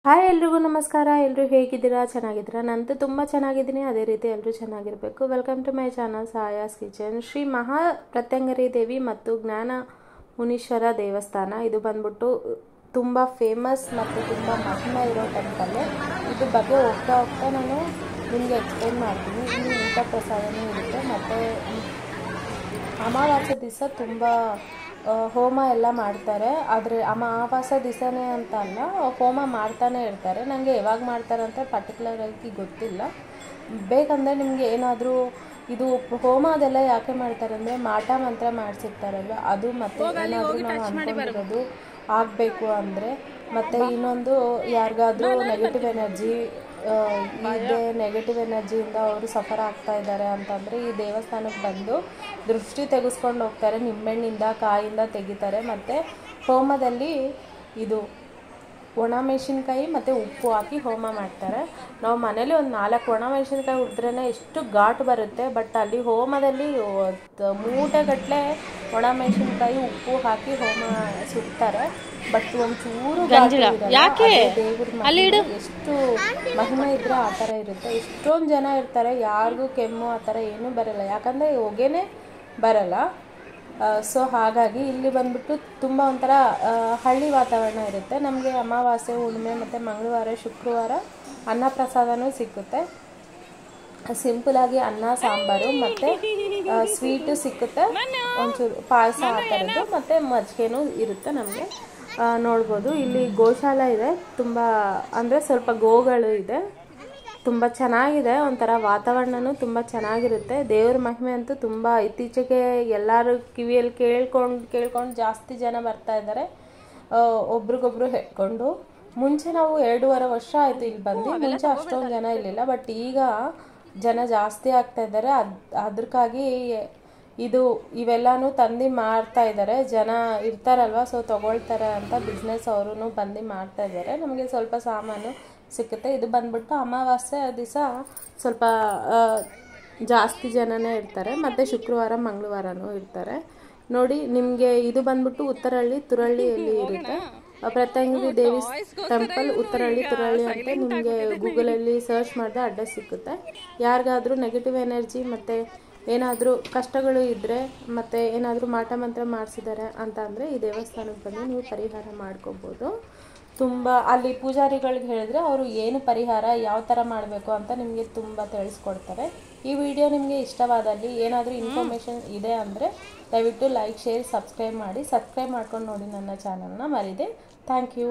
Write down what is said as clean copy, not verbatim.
Hi ಎಲ್ರಿಗೂ ನಮಸ್ಕಾರ. ಎಲ್ಲರೂ ಹೇಗಿದ್ದೀರಾ? ಚೆನ್ನಾಗಿದ್ದೀರಾ? ನಾನಂತೂ ತುಂಬ ಚೆನ್ನಾಗಿದ್ದೀನಿ. ಅದೇ ರೀತಿ ಎಲ್ಲರೂ ಚೆನ್ನಾಗಿರಬೇಕು. ವೆಲ್ಕಮ್ ಟು ಮೈ ಚಾನಲ್ ಸಾಯಾಸ್ ಕಿಚನ್. ಶ್ರೀ ಮಹಾ ಪ್ರತ್ಯಂಗರಿ ದೇವಿ ಮತ್ತು ಜ್ಞಾನ ಮುನೀಶ್ವರ ದೇವಸ್ಥಾನ ಇದು ಬಂದ್ಬಿಟ್ಟು ತುಂಬ ಫೇಮಸ್ ಮತ್ತು ತುಂಬ ಮಹಿಮೆ ಇರೋ ಟೆಂಪಲ್. ಇದ್ರ ಬಗ್ಗೆ ಹೋಗ್ತಾ ನಾನು ನಿಮಗೆ ಎಕ್ಸ್ಪ್ಲೇನ್ ಮಾಡ್ತೀನಿ. ಇಲ್ಲಿ ಊಟ ಪ್ರಸಾದನೂ ಇರುತ್ತೆ ಮತ್ತು ಅಮಾವಾಸ್ಯೆ ದಿವಸ ತುಂಬ ಹೋಮ ಎಲ್ಲ ಮಾಡ್ತಾರೆ. ಆದರೆ ಅಮಾವಾಸ್ಯೆ ದಿವಸನೇ ಅಂತ ಅಲ್ಲ, ಹೋಮ ಮಾಡ್ತಾನೆ ಇರ್ತಾರೆ. ನನಗೆ ಯಾವಾಗ ಮಾಡ್ತಾರೆ ಅಂತ ಪರ್ಟಿಕ್ಯುಲರಾಗಿ ಗೊತ್ತಿಲ್ಲ. ಬೇಕಂದರೆ ನಿಮಗೆ ಏನಾದರೂ ಇದು ಹೋಮ ಅದೆಲ್ಲ ಯಾಕೆ ಮಾಡ್ತಾರೆ ಅಂದರೆ ಮಾಟ ಮಂತ್ರ ಮಾಡಿಸಿರ್ತಾರಲ್ವ ಅದು, ಮತ್ತು ಏನಾದರೂ ನಾವು ಅಂದ್ಕೊಂಡಿರೋದು ಆಗಬೇಕು ಅಂದರೆ, ಮತ್ತು ಇನ್ನೊಂದು ಯಾರಿಗಾದರೂ ನೆಗೆಟಿವ್ ಎನರ್ಜಿ ಇದೆ, ನೆಗೆಟಿವ್ ಎನರ್ಜಿಯಿಂದ ಅವರು ಸಫರ್ ಆಗ್ತಾ ಇದ್ದಾರೆ ಅಂತಂದರೆ ಈ ದೇವಸ್ಥಾನಕ್ಕೆ ಬಂದು ದೃಷ್ಟಿ ತೆಗೆಸ್ಕೊಂಡು ಹೋಗ್ತಾರೆ. ನಿಂಬೆಹಣ್ಣಿಂದ ಕಾಯಿಂದ ತೆಗಿತಾರೆ. ಮತ್ತು ಹೋಮದಲ್ಲಿ ಇದು ಒಣ ಮೆಣಸಿನ್ಕಾಯಿ ಮತ್ತು ಉಪ್ಪು ಹಾಕಿ ಹೋಮ ಮಾಡ್ತಾರೆ. ನಾವು ಮನೇಲಿ ಒಂದು 4 ಒಣ ಮೆಣಸಿನ್ಕಾಯಿ ಹುರಿದ್ರೇ ಎಷ್ಟು ಘಾಟು ಬರುತ್ತೆ. ಬಟ್ ಅಲ್ಲಿ ಹೋಮದಲ್ಲಿ ಮೂಟೆಗಟ್ಟಲೆ ಒಣ ಮೆಣಸಿನ್ಕಾಯಿ ಉಪ್ಪು ಹಾಕಿ ಹೋಮ ಸುಡ್ತಾರೆ. ಬಟ್ ಒಂಚೂರು ದೇವ್ರ ಎಷ್ಟು ಮಹಿಮೆ ಇದ್ರೆ ಆ ಥರ ಇರುತ್ತೆ. ಎಷ್ಟೊಂದು ಜನ ಇರ್ತಾರೆ, ಯಾರಿಗೂ ಕೆಮ್ಮು ಆ ಥರ ಏನೂ ಬರಲ್ಲ, ಯಾಕಂದರೆ ಹೊಗೆನೇ ಬರಲ್ಲ. ಸೊ ಹಾಗಾಗಿ ಇಲ್ಲಿ ಬಂದ್ಬಿಟ್ಟು ತುಂಬ ಒಂಥರ ಹಳ್ಳಿ ವಾತಾವರಣ ಇರುತ್ತೆ. ನಮಗೆ ಅಮಾವಾಸ್ಯೆ, ಹುಣ್ಣಿಮೆ ಮತ್ತು ಮಂಗಳವಾರ, ಶುಕ್ರವಾರ ಅನ್ನ ಪ್ರಸಾದನೂ ಸಿಕ್ಕುತ್ತೆ. ಸಿಂಪಲಾಗಿ ಅನ್ನ ಸಾಂಬಾರು ಮತ್ತು ಸ್ವೀಟು ಸಿಕ್ಕುತ್ತೆ, ಒಂಚೂರು ಪಾಯಸ ಆ ಥರದ್ದು, ಮತ್ತು ಮಜ್ಜಿಗೆನೂ ಇರುತ್ತೆ. ನಮಗೆ ನೋಡ್ಬೋದು ಇಲ್ಲಿ ಗೋಶಾಲ ಇದೆ, ತುಂಬ ಅಂದರೆ ಸ್ವಲ್ಪ ಗೋಗಳು ಇದೆ. ತುಂಬ ಚೆನ್ನಾಗಿದೆ, ಒಂಥರ ವಾತಾವರಣನೂ ತುಂಬ ಚೆನ್ನಾಗಿರುತ್ತೆ. ದೇವ್ರ ಮಹಿಮೆ ಅಂತೂ ತುಂಬ ಇತ್ತೀಚೆಗೆ ಎಲ್ಲರೂ ಕಿವಿಯಲ್ಲಿ ಕೇಳ್ಕೊಂಡು ಜಾಸ್ತಿ ಜನ ಬರ್ತಾ ಇದ್ದಾರೆ, ಒಬ್ರಿಗೊಬ್ರು ಹೇಳ್ಕೊಂಡು. ಮುಂಚೆ ನಾವು 2.5 ವರ್ಷ ಆಯಿತು ಇಲ್ಲಿ ಬಂದು. ಮುಂಚೆ ಅಷ್ಟೊಂದು ಜನ ಇರಲಿಲ್ಲ, ಬಟ್ ಈಗ ಜನ ಜಾಸ್ತಿ ಆಗ್ತಾ ಇದ್ದಾರೆ. ಅದಕ್ಕಾಗಿ ಇವೆಲ್ಲನೂ ತಂದು ಮಾರ್ತಾ ಇದ್ದಾರೆ. ಜನ ಇರ್ತಾರಲ್ವ, ಸೊ ತೊಗೊಳ್ತಾರೆ ಅಂತ ಬಿಸ್ನೆಸ್ ಅವರು ಬಂದು ಮಾಡ್ತಾ ಇದ್ದಾರೆ. ನಮಗೆ ಸ್ವಲ್ಪ ಸಾಮಾನು ಸಿಕ್ಕುತ್ತೆ. ಇದು ಬಂದ್ಬಿಟ್ಟು ಅಮಾವಾಸ್ಯೆ ದಿವಸ ಸ್ವಲ್ಪ ಜಾಸ್ತಿ ಜನನೇ ಇರ್ತಾರೆ, ಮತ್ತು ಶುಕ್ರವಾರ ಮಂಗಳವಾರನೂ ಇರ್ತಾರೆ. ನೋಡಿ ನಿಮಗೆ ಇದು ಬಂದ್ಬಿಟ್ಟು ಉತ್ತರಹಳ್ಳಿ ತುರಹಳ್ಳಿಯಲ್ಲಿ ಇರುತ್ತೆ. ಪ್ರತ್ಯಂಗರಿ ದೇವಿ ಟೆಂಪಲ್ ಉತ್ತರಹಳ್ಳಿ ತುರಹಳ್ಳಿ ಅಂತ ನಿಮಗೆ ಗೂಗಲಲ್ಲಿ ಸರ್ಚ್ ಮಾಡಿದ್ರೆ ಅಡ್ರೆಸ್ ಸಿಕ್ಕುತ್ತೆ. ಯಾರಿಗಾದರೂ ನೆಗೆಟಿವ್ ಎನರ್ಜಿ ಮತ್ತು ಏನಾದರೂ ಕಷ್ಟಗಳು ಇದ್ದರೆ, ಮತ್ತು ಏನಾದರೂ ಮಾಟ ಮಂತ್ರ ಮಾಡಿಸಿದ್ದಾರೆ ಅಂತ ಅಂದರೆ ಈ ದೇವಸ್ಥಾನಕ್ಕೆ ಬಂದು ನೀವು ಪರಿಹಾರ ಮಾಡ್ಕೋಬೋದು. ತುಂಬ ಅಲ್ಲಿ ಪೂಜಾರಿಗಳಿಗೆ ಹೇಳಿದ್ರೆ ಅವರು ಏನು ಪರಿಹಾರ ಯಾವ ಥರ ಮಾಡಬೇಕು ಅಂತ ನಿಮಗೆ ತುಂಬ ತಿಳಿಸ್ಕೊಡ್ತಾರೆ. ಈ ವಿಡಿಯೋ ನಿಮಗೆ ಇಷ್ಟವಾದಲ್ಲಿ ಏನಾದರೂ ಇನ್ಫಾರ್ಮೇಷನ್ ಇದೆ ಅಂದರೆ ದಯವಿಟ್ಟು ಲೈಕ್, ಶೇರ್, ಸಬ್ಸ್ಕ್ರೈಬ್ ಮಾಡಿ. ಸಬ್ಸ್ಕ್ರೈಬ್ ಮಾಡ್ಕೊಂಡು ನೋಡಿ ನನ್ನ ಚಾನಲ್ನ, ಮರಿದೆ. Thank you.